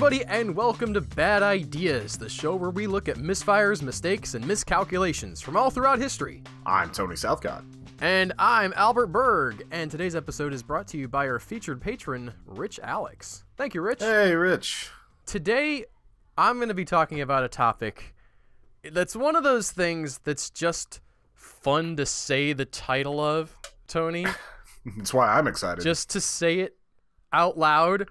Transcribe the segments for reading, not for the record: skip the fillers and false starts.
everybody, and welcome to Bad Ideas, the show where we look at misfires, mistakes, and miscalculations from all throughout history. I'm Tony Southcott. And I'm Albert Berg, and today's episode is brought to you by our featured patron, Rich Alex. Thank you, Rich. Hey, Rich. Today, I'm going to be talking about a topic that's one of those things that's just fun to say the title of, Tony. That's why I'm excited. Just to say it out loud.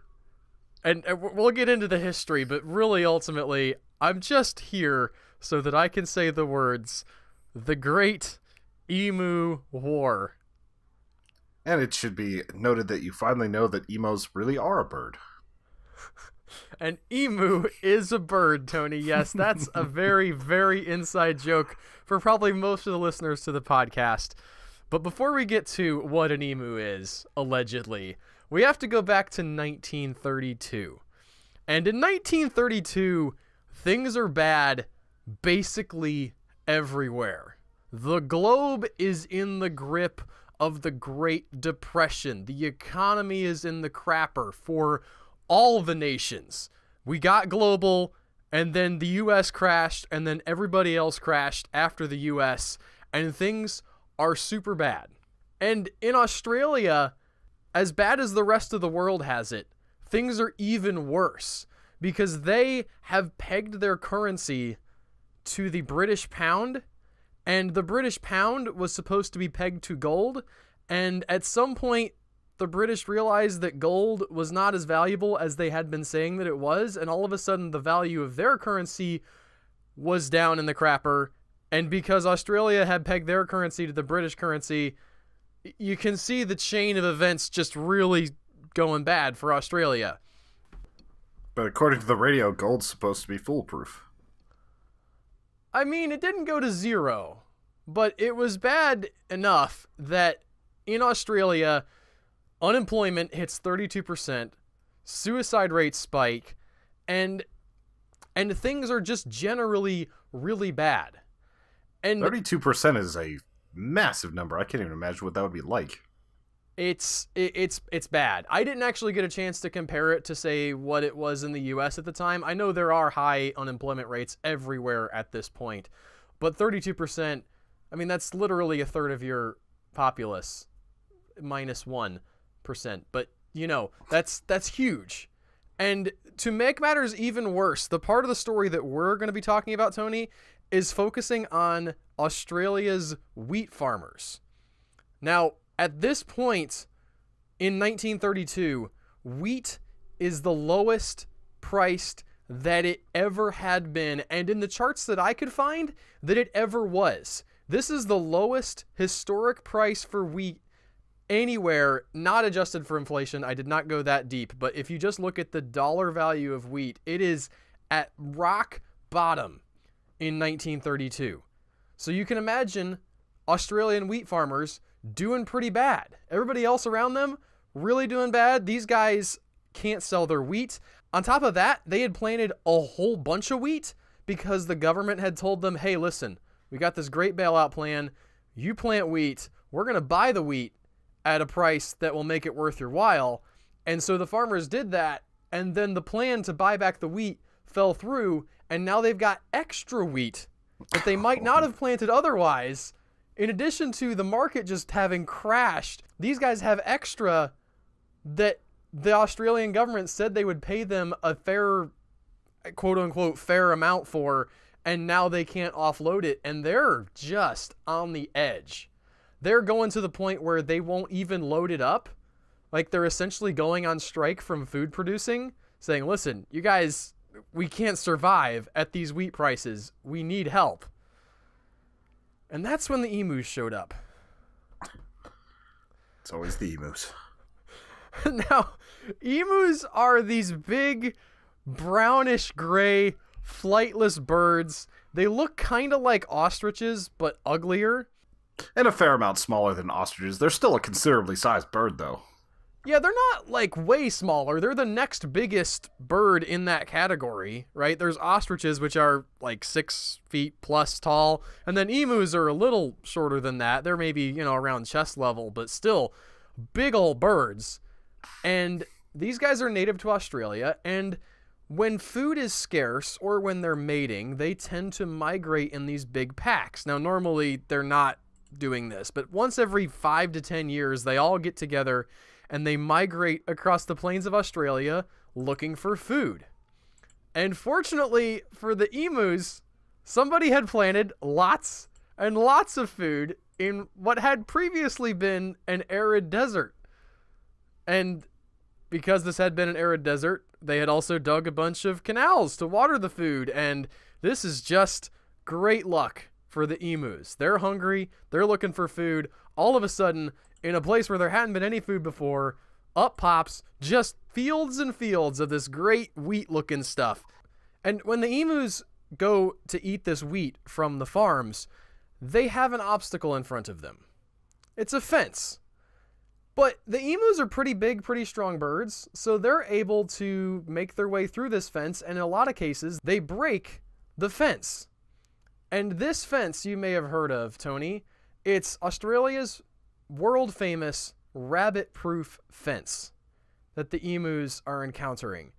And we'll get into the history, but really, ultimately, I'm just here so that I can say the words, the Great Emu War. And it should be noted that you finally know that emos really are a bird. An emu is a bird, Tony. Yes, that's a very, very inside joke for probably most of the listeners to the podcast. But before we get to what an emu is, allegedly, we have to go back to 1932. And in 1932, things are bad basically everywhere. The globe is in the grip of the Great Depression. The economy is in the crapper for all the nations. We got global, and then the U.S. crashed, and then everybody else crashed after the U.S., and things are super bad. And in Australia, as bad as the rest of the world has it, things are even worse because they have pegged their currency to the British pound, and the British pound was supposed to be pegged to gold, and at some point the British realized that gold was not as valuable as they had been saying that it was, and all of a sudden the value of their currency was down in the crapper, and because Australia had pegged their currency to the British currency, you can see the chain of events just really going bad for Australia. But according to the radio, gold's supposed to be foolproof. I mean, it didn't go to zero, but it was bad enough that in Australia, unemployment hits 32%, suicide rates spike, and things are just generally really bad. And 32% is a massive number. I can't even imagine what that would be like. It's bad. I didn't actually get a chance to compare it to say what it was in the US at the time. I know there are high unemployment rates everywhere at this point, but 32%, I mean, that's literally a third of your populace, minus 1%. But, you know, that's huge. And to make matters even worse, the part of the story that we're going to be talking about, Tony, is focusing on Australia's wheat farmers. Now, at this point in 1932, wheat is the lowest priced that it ever had been, and in the charts that I could find, that it ever was. This is the lowest historic price for wheat anywhere, not adjusted for inflation. I did not go that deep, but if you just look at the dollar value of wheat, it is at rock bottom in 1932. So you can imagine Australian wheat farmers doing pretty bad. Everybody else around them really doing bad. These guys can't sell their wheat. On top of that, they had planted a whole bunch of wheat because the government had told them, hey, listen, we got this great bailout plan. You plant wheat. We're going to buy the wheat at a price that will make it worth your while. And so the farmers did that, and then the plan to buy back the wheat fell through, and now they've got extra wheat that they might not have planted otherwise. In addition to the market just having crashed, these guys have extra that the Australian government said they would pay them a fair, quote-unquote, fair amount for, and now they can't offload it, and they're just on the edge. They're going to the point where they won't even load it up. Like, they're essentially going on strike from food producing, saying, listen, you guys, we can't survive at these wheat prices. We need help. And that's when the emus showed up. It's always the emus. Now, emus are these big, brownish gray, flightless birds. They look kind of like ostriches, but uglier. And a fair amount smaller than ostriches. They're still a considerably sized bird, though. Yeah, they're not, like, way smaller. They're the next biggest bird in that category, right? There's ostriches, which are, like, 6 feet plus tall, and then emus are a little shorter than that. They're maybe, you know, around chest level, but still big old birds. And these guys are native to Australia, and When food is scarce or when they're mating, they tend to migrate in these big packs. Now, normally they're not doing this, but once every 5 to 10 years, they all get together and they migrate across the plains of Australia looking for food. And fortunately for the emus, somebody had planted lots and lots of food in what had previously been an arid desert. And because this had been an arid desert, they had also dug a bunch of canals to water the food. And this is just great luck for the emus. They're hungry. They're looking for food. All of a sudden, in a place where there hadn't been any food before, up pops just fields and fields of this great wheat-looking stuff. And when the emus go to eat this wheat from the farms, they have an obstacle in front of them. It's a fence. But the emus are pretty big, pretty strong birds, so they're able to make their way through this fence, and in a lot of cases, they break the fence. And this fence you may have heard of, Tony. It's Australia's world-famous rabbit-proof fence that the emus are encountering.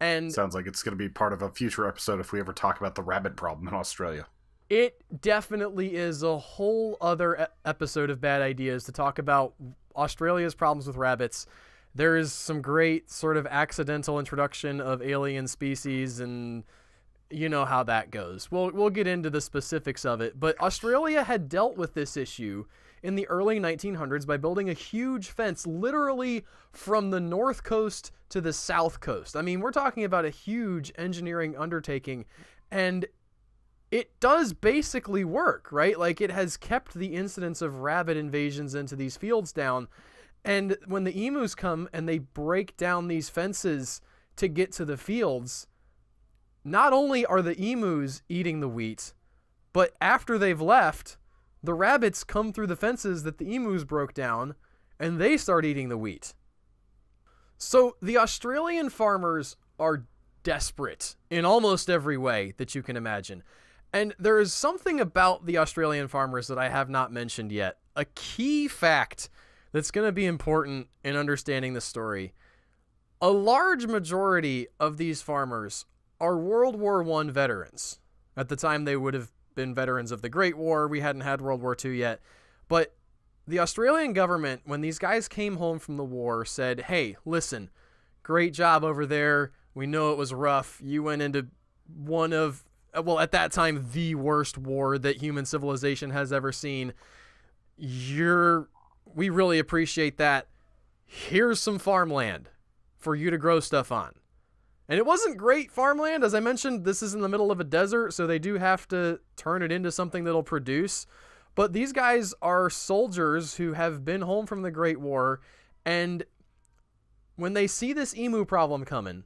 And sounds like it's going to be part of a future episode if we ever talk about the rabbit problem in Australia. It definitely is a whole other episode of Bad Ideas to talk about Australia's problems with rabbits. There is some great sort of accidental introduction of alien species, and you know how that goes. We'll get into the specifics of it, but Australia had dealt with this issue in the early 1900s by building a huge fence literally from the north coast to the south coast. I mean, we're talking about a huge engineering undertaking, and it does basically work, right? Like, it has kept the incidence of rabbit invasions into these fields down. And when the emus come and they break down these fences to get to the fields, not only are the emus eating the wheat, but after they've left, the rabbits come through the fences that the emus broke down and they start eating the wheat. So the Australian farmers are desperate in almost every way that you can imagine. And there is something about the Australian farmers that I have not mentioned yet. A key fact that's going to be important in understanding the story. A large majority of these farmers are World War I veterans. At the time, they would have been veterans of the Great War. We hadn't had World War II yet. But the Australian government, when these guys came home from the war, said, hey, listen, great job over there. We know it was rough. You went into one of, well, at that time, the worst war that human civilization has ever seen. We really appreciate that. Here's some farmland for you to grow stuff on. And it wasn't great farmland. As I mentioned, this is in the middle of a desert, so they do have to turn it into something that'll produce. But these guys are soldiers who have been home from the Great War, and when they see this emu problem coming,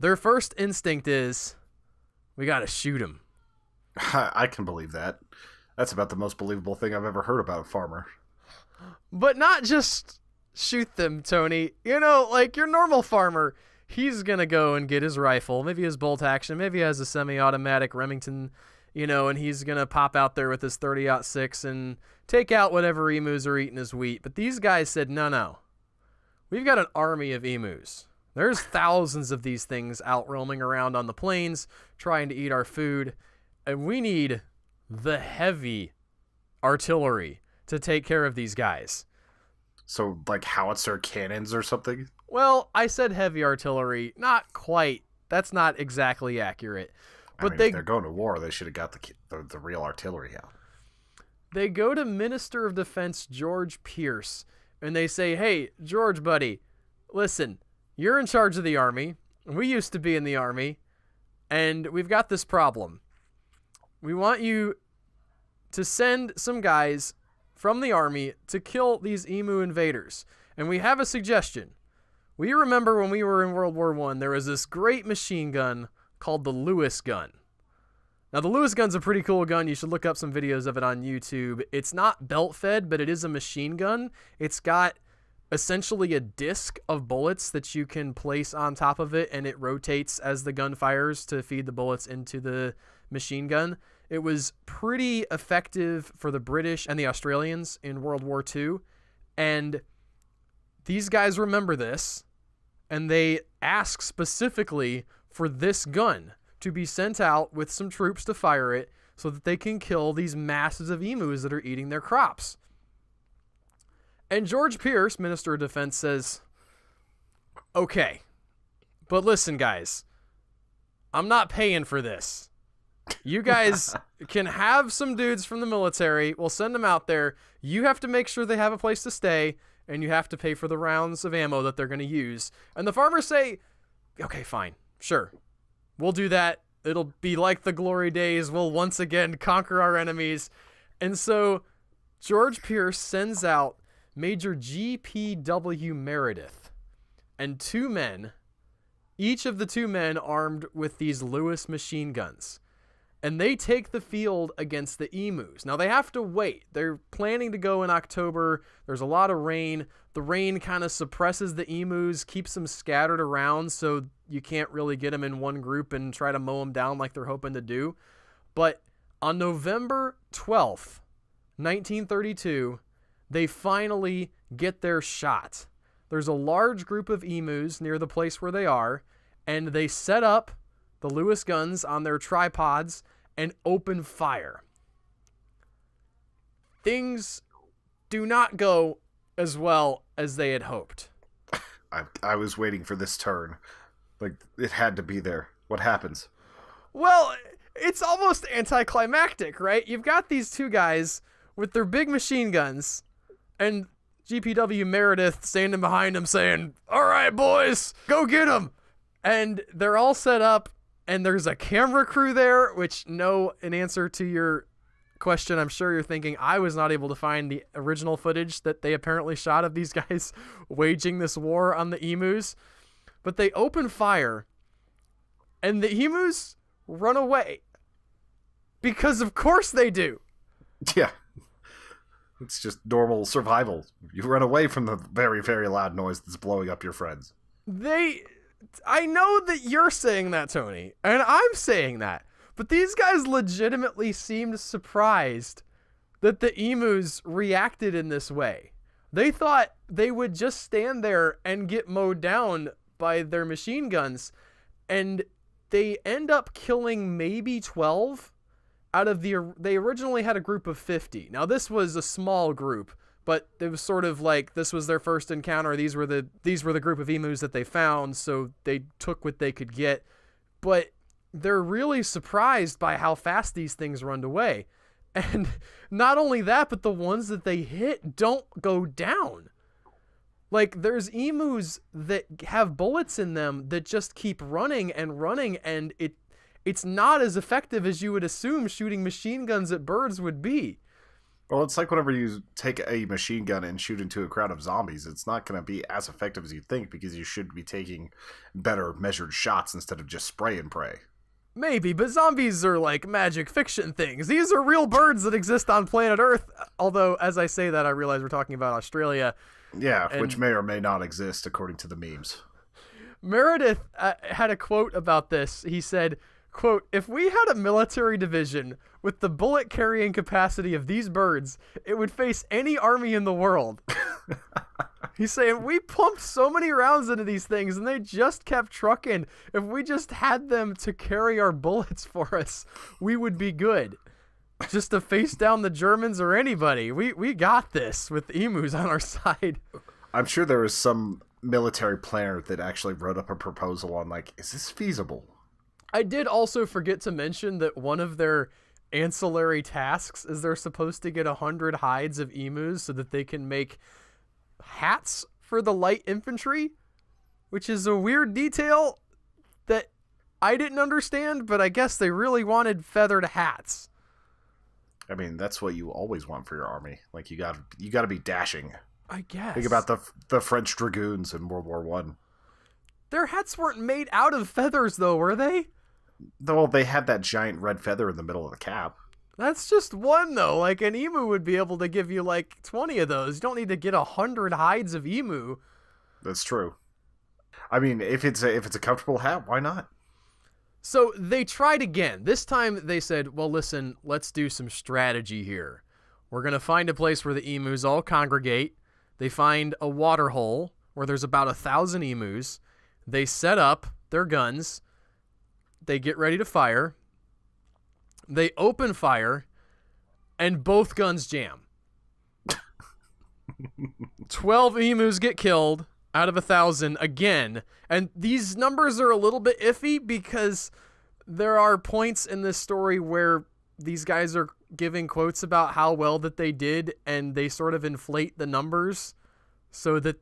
their first instinct is, we gotta shoot him. I can believe that. That's about the most believable thing I've ever heard about a farmer. But not just shoot them, Tony. You know, like your normal farmer, he's gonna go and get his rifle, maybe his bolt action, maybe he has a semi-automatic Remington, you know, and he's gonna pop out there with his 30-06 and take out whatever emus are eating his wheat. But these guys said, no. We've got an army of emus. There's thousands of these things out roaming around on the plains trying to eat our food, and we need the heavy artillery to take care of these guys. So, like howitzer cannons or something? Well, I said heavy artillery. Not quite. That's not exactly accurate. But if they're going to war, they should have got the real artillery out. They go to Minister of Defense George Pierce, and they say, hey, George, buddy, listen, you're in charge of the army. We used to be in the army, and we've got this problem. We want you to send some guys from the army to kill these emu invaders. And we have a suggestion. We remember when we were in World War I, there was this great machine gun called the Lewis gun. Now, the Lewis gun's a pretty cool gun. You should look up some videos of it on YouTube. It's not belt-fed, but it is a machine gun. It's got essentially a disc of bullets that you can place on top of it, and it rotates as the gun fires to feed the bullets into the machine gun. It was pretty effective for the British and the Australians in World War II, and these guys remember this, and they ask specifically for this gun to be sent out with some troops to fire it so that they can kill these masses of emus that are eating their crops. And George Pierce, Minister of Defense, says, okay, but listen, guys, I'm not paying for this. You guys can have some dudes from the military. We'll send them out there. You have to make sure they have a place to stay, and you have to pay for the rounds of ammo that they're going to use. And the farmers say, okay, fine, sure. We'll do that. It'll be like the glory days. We'll once again conquer our enemies. And so George Pierce sends out Major G.P.W. Meredith and two men, each of the two men armed with these Lewis machine guns. And they take the field against the emus. Now, they have to wait. They're planning to go in October. There's a lot of rain. The rain kind of suppresses the emus, keeps them scattered around, so you can't really get them in one group and try to mow them down like they're hoping to do. But on November 12th, 1932, they finally get their shot. There's a large group of emus near the place where they are, and they set up the Lewis guns on their tripods and open fire. Things do not go as well as they had hoped. I was waiting for this turn. Like, it had to be there. What happens? Well, it's almost anticlimactic, right? You've got these two guys with their big machine guns, and GPW Meredith standing behind them saying, all right, boys, go get them. And they're all set up, and there's a camera crew there, which, no, in answer to your question, I'm sure you're thinking, I was not able to find the original footage that they apparently shot of these guys waging this war on the emus. But they open fire, and the emus run away. Because of course they do. Yeah. It's just normal survival. You run away from the very, very loud noise that's blowing up your friends. I know that you're saying that, Tony, and I'm saying that, but these guys legitimately seemed surprised that the emus reacted in this way. They thought they would just stand there and get mowed down by their machine guns, and they end up killing maybe 12 out of they originally had a group of 50. Now, this was a small group, but it was sort of like this was their first encounter. These were the group of emus that they found, so they took what they could get. But they're really surprised by how fast these things run away. And not only that, but the ones that they hit don't go down. Like, there's emus that have bullets in them that just keep running, and it's not as effective as you would assume shooting machine guns at birds would be. Well, it's like whenever you take a machine gun and shoot into a crowd of zombies, it's not going to be as effective as you think because you should be taking better measured shots instead of just spray and pray. Maybe, but zombies are like magic fiction things. These are real birds that exist on planet Earth. Although, as I say that, I realize we're talking about Australia. Yeah, which may or may not exist according to the memes. Meredith had a quote about this. He said, quote, "If we had a military division with the bullet carrying capacity of these birds, it would face any army in the world." He's saying, we pumped so many rounds into these things and they just kept trucking. If we just had them to carry our bullets for us, we would be good. Just to face down the Germans or anybody. We got this with emus on our side. I'm sure there was some military planner that actually wrote up a proposal on, like, is this feasible? I did also forget to mention that one of their ancillary tasks is they're supposed to get 100 hides of emus so that they can make hats for the light infantry, which is a weird detail that I didn't understand, but I guess they really wanted feathered hats. I mean, that's what you always want for your army. Like, you got to be dashing. I guess. Think about the French dragoons in World War I. Their hats weren't made out of feathers, though, were they? Well, they had that giant red feather in the middle of the cap. That's just one, though. Like, an emu would be able to give you, like, 20 of those. You don't need to get 100 hides of emu. That's true. I mean, if it's a comfortable hat, why not? So they tried again. This time they said, well, listen, let's do some strategy here. We're going to find a place where the emus all congregate. They find a water hole where there's about 1,000 emus, They set up their guns. They get ready to fire. They open fire, and both guns jam. 12 emus get killed out of 1,000 again. And these numbers are a little bit iffy because there are points in this story where these guys are giving quotes about how well that they did, and they sort of inflate the numbers so that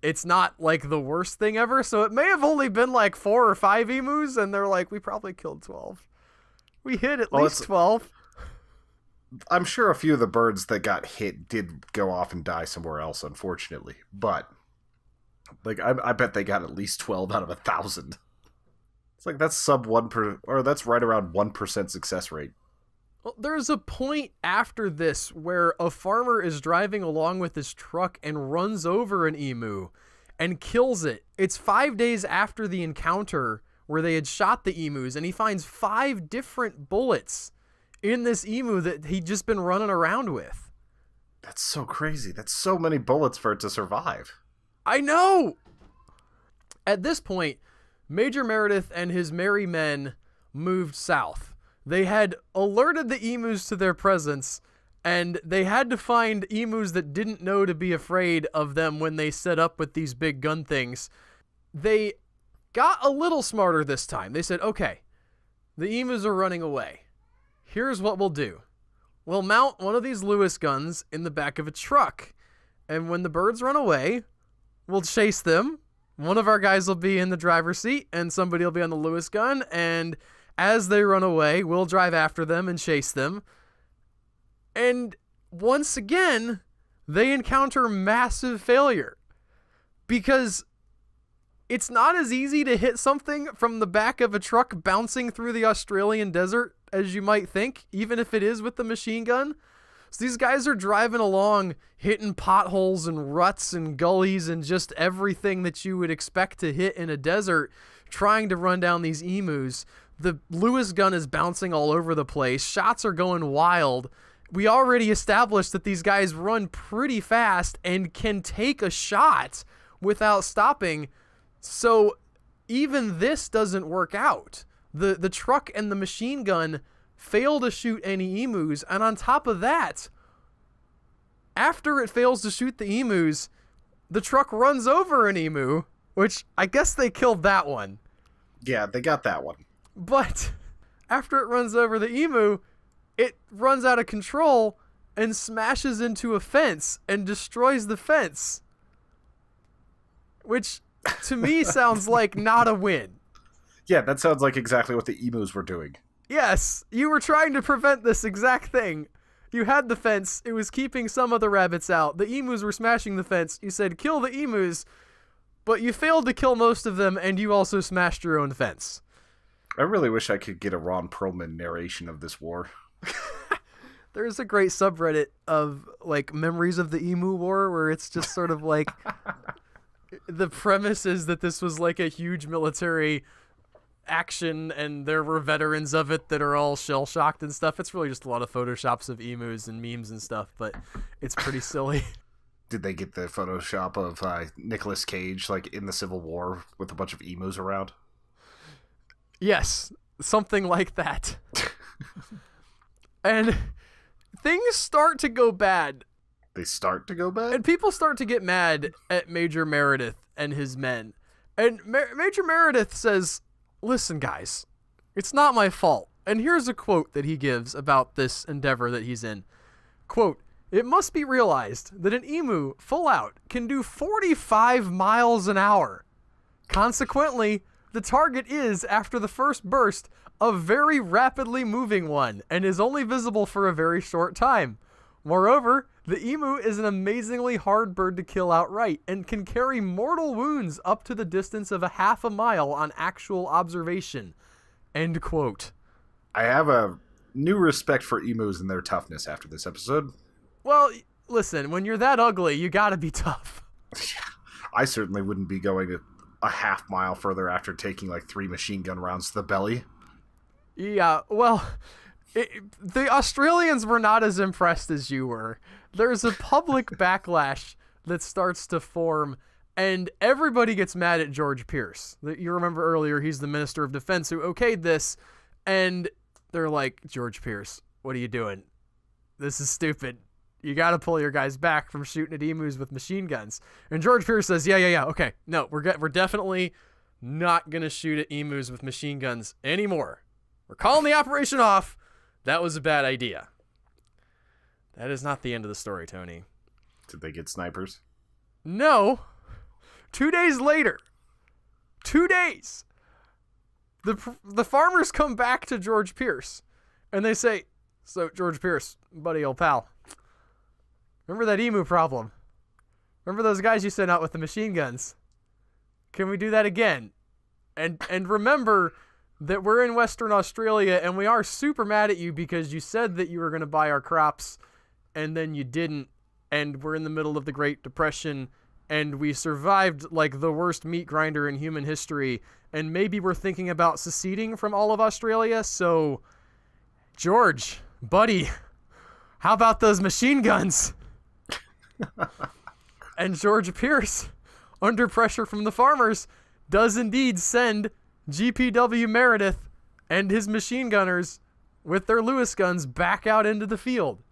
it's not like the worst thing ever. So it may have only been like 4 or 5 emus, and they're like, we probably killed 12. We hit at least 12. I'm sure a few of the birds that got hit did go off and die somewhere else, unfortunately. But, like, I bet they got at least 12 out of 1,000. It's like that's that's right around 1% success rate. Well, there's a point after this where a farmer is driving along with his truck and runs over an emu and kills it. It's 5 days after the encounter where they had shot the emus, and he finds 5 different bullets in this emu that he'd just been running around with. That's so crazy. That's so many bullets for it to survive. I know! At this point, Major Meredith and his merry men moved south. They had alerted the emus to their presence, and they had to find emus that didn't know to be afraid of them when they set up with these big gun things. They got a little smarter this time. They said, okay, the emus are running away. Here's what we'll do. We'll mount one of these Lewis guns in the back of a truck, and when the birds run away, we'll chase them. One of our guys will be in the driver's seat, and somebody will be on the Lewis gun, and as they run away, we'll drive after them and chase them. And once again, they encounter massive failure, because it's not as easy to hit something from the back of a truck bouncing through the Australian desert as you might think, even if it is with the machine gun. So these guys are driving along, hitting potholes and ruts and gullies and just everything that you would expect to hit in a desert, trying to run down these emus. The Lewis gun is bouncing all over the place. Shots are going wild. We already established that these guys run pretty fast and can take a shot without stopping. So even this doesn't work out. The truck and the machine gun fail to shoot any emus, and on top of that, after it fails to shoot the emus, the truck runs over an emu, which I guess they killed that one. Yeah, they got that one. But after it runs over the emu, it runs out of control and smashes into a fence and destroys the fence, which to me sounds like not a win. Yeah, that sounds like exactly what the emus were doing. Yes, you were trying to prevent this exact thing. You had the fence. It was keeping some of the rabbits out. The emus were smashing the fence. You said, kill the emus, but you failed to kill most of them, and you also smashed your own fence. I really wish I could get a Ron Perlman narration of this war. There's a great subreddit of, like, memories of the Emu War, where it's just sort of like, the premise is that this was like a huge military action, and there were veterans of it that are all shell-shocked and stuff. It's really just a lot of photoshops of emus and memes and stuff, but it's pretty silly. Did they get the Photoshop of Nicolas Cage, like, in the Civil War with a bunch of emus around? Yes, something like that. And things start to go bad. They start to go bad? And people start to get mad at Major Meredith and his men. And Major Meredith says, listen, guys, it's not my fault. And here's a quote that he gives about this endeavor that he's in. Quote, it must be realized that an emu, full out, can do 45 miles an hour. Consequently, the target is, after the first burst, a very rapidly moving one and is only visible for a very short time. Moreover, the emu is an amazingly hard bird to kill outright and can carry mortal wounds up to the distance of a half a mile on actual observation. End quote. I have a new respect for emus and their toughness after this episode. Well, listen, when you're that ugly, you gotta be tough. I certainly wouldn't be going a half mile further after taking like 3 machine gun rounds to the belly. Yeah, well, the Australians were not as impressed as you were. There's a public backlash that starts to form And everybody gets mad at George Pierce. You remember earlier, he's the Minister of Defense who okayed this. And they're like, George Pierce, what are you doing? This is stupid. You got to pull your guys back from shooting at emus with machine guns. And George Pierce says, yeah, okay. No, we're definitely not going to shoot at emus with machine guns anymore. We're calling the operation off. That was a bad idea. That is not the end of the story, Tony. Did they get snipers? No. 2 days later, 2 days, the farmers come back to George Pierce, and they say, so, George Pierce, buddy, old pal, remember that emu problem? Remember those guys you sent out with the machine guns? Can we do that again? And remember that we're in Western Australia, and we are super mad at you because you said that you were going to buy our crops, and then you didn't, and we're in the middle of the Great Depression, and we survived like the worst meat grinder in human history, and maybe we're thinking about seceding from all of Australia, so, George, buddy, how about those machine guns? And George Pierce, under pressure from the farmers, does indeed send GPW Meredith and his machine gunners with their Lewis guns back out into the field.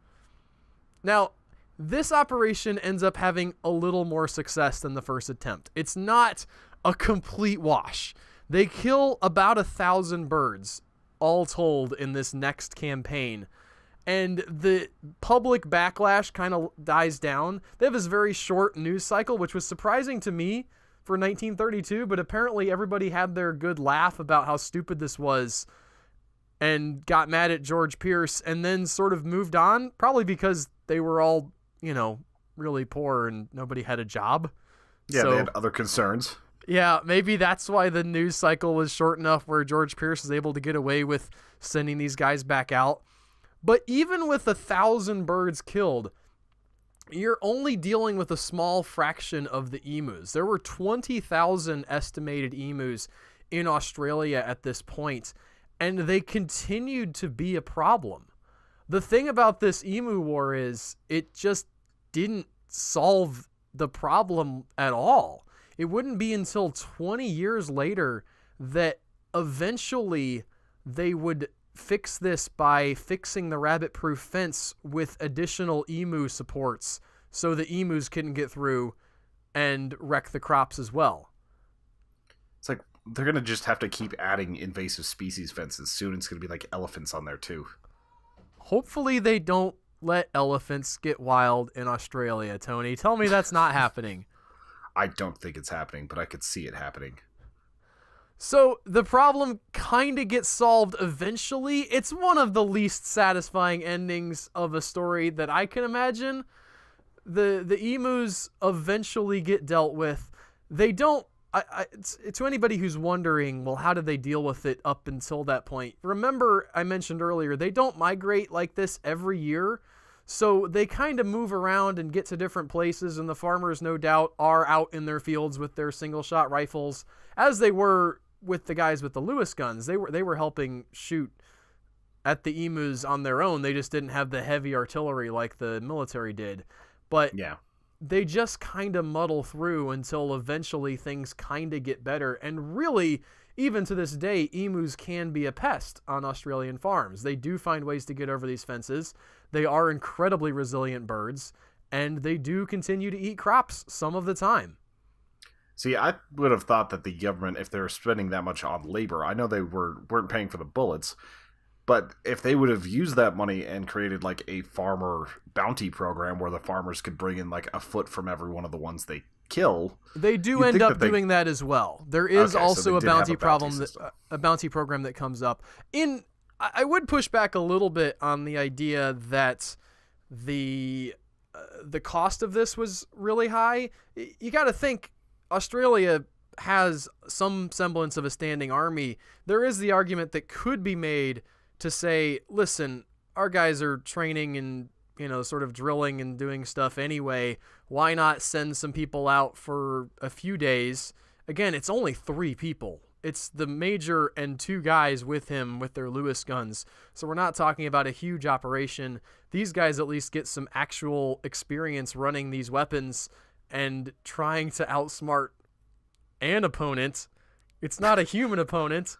Now, this operation ends up having a little more success than the first attempt. It's not a complete wash. They kill about 1,000 birds, all told, in this next campaign. And the public backlash kind of dies down. They have this very short news cycle, which was surprising to me for 1932, but apparently everybody had their good laugh about how stupid this was and got mad at George Pierce and then sort of moved on, probably because they were all, really poor and nobody had a job. Yeah, so, they had other concerns. Yeah, maybe that's why the news cycle was short enough where George Pierce was able to get away with sending these guys back out. But even with 1,000 birds killed, you're only dealing with a small fraction of the emus. There were 20,000 estimated emus in Australia at this point, and they continued to be a problem. The thing about this emu war is it just didn't solve the problem at all. It wouldn't be until 20 years later that eventually they would fix this by fixing the rabbit-proof fence with additional emu supports so the emus couldn't get through and wreck the crops as well. It's like they're going to just have to keep adding invasive species fences. Soon it's going to be like elephants on there too. Hopefully they don't let elephants get wild in Australia, Tony. Tell me that's not happening. I don't think it's happening, but I could see it happening. So the problem kind of gets solved eventually. It's one of the least satisfying endings of a story that I can imagine. The emus eventually get dealt with. They don't... to anybody who's wondering, well, how did they deal with it up until that point? Remember, I mentioned earlier, they don't migrate like this every year. So they kind of move around and get to different places, and the farmers, no doubt, are out in their fields with their single-shot rifles, as they were with the guys with the Lewis guns. They were helping shoot at the emus on their own. They just didn't have the heavy artillery like the military did. But yeah, they just kind of muddle through until eventually things kind of get better. And really, even to this day, emus can be a pest on Australian farms. They do find ways to get over these fences. They are incredibly resilient birds, and they do continue to eat crops some of the time. See, I would have thought that the government, if they were spending that much on labor, I know they weren't paying for the bullets, but if they would have used that money and created like a farmer bounty program where the farmers could bring in like a foot from every one of the ones they kill. They do end up doing that as well. There is also a bounty program that comes up. I would push back a little bit on the idea that the cost of this was really high. You got to think Australia has some semblance of a standing army. There is the argument that could be made to say, listen, our guys are training and, sort of drilling and doing stuff anyway. Why not send some people out for a few days? Again, it's only 3 people. It's the major and 2 guys with him with their Lewis guns. So we're not talking about a huge operation. These guys at least get some actual experience running these weapons and trying to outsmart an opponent. It's not a human opponent.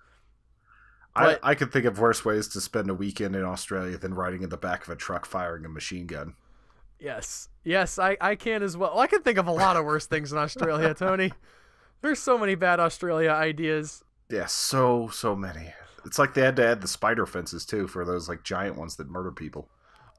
I could think of worse ways to spend a weekend in Australia than riding in the back of a truck firing a machine gun. Yes, I can as well. I can think of a lot of worse things in Australia, Tony. There's so many bad Australia ideas. Yeah, so many. It's like they had to add the spider fences, too, for those like giant ones that murder people.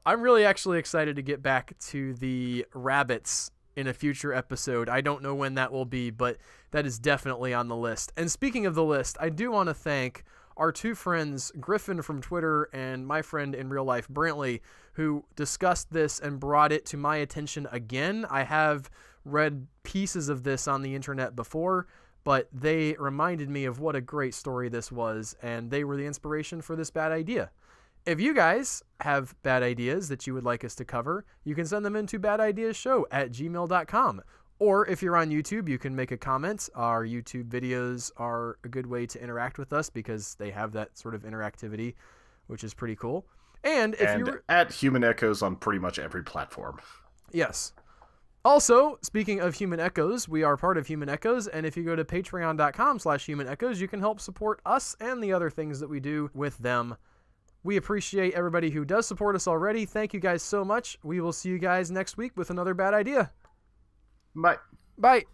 I'm really actually excited to get back to the rabbits in a future episode. I don't know when that will be, but that is definitely on the list. And speaking of the list, I do want to thank our two friends, Griffin from Twitter and my friend in real life, Brantley, who discussed this and brought it to my attention again. I have read pieces of this on the internet before, but they reminded me of what a great story this was, and they were the inspiration for this bad idea. If you guys have bad ideas that you would like us to cover, you can send them into badideasshow@gmail.com. Or if you're on YouTube, you can make a comment. Our YouTube videos are a good way to interact with us because they have that sort of interactivity, which is pretty cool. And if you're at Human Echoes on pretty much every platform. Yes. Also, speaking of Human Echoes, we are part of Human Echoes, and if you go to patreon.com/Human Echoes, you can help support us and the other things that we do with them. We appreciate everybody who does support us already. Thank you guys so much. We will see you guys next week with another bad idea. Bye. Bye.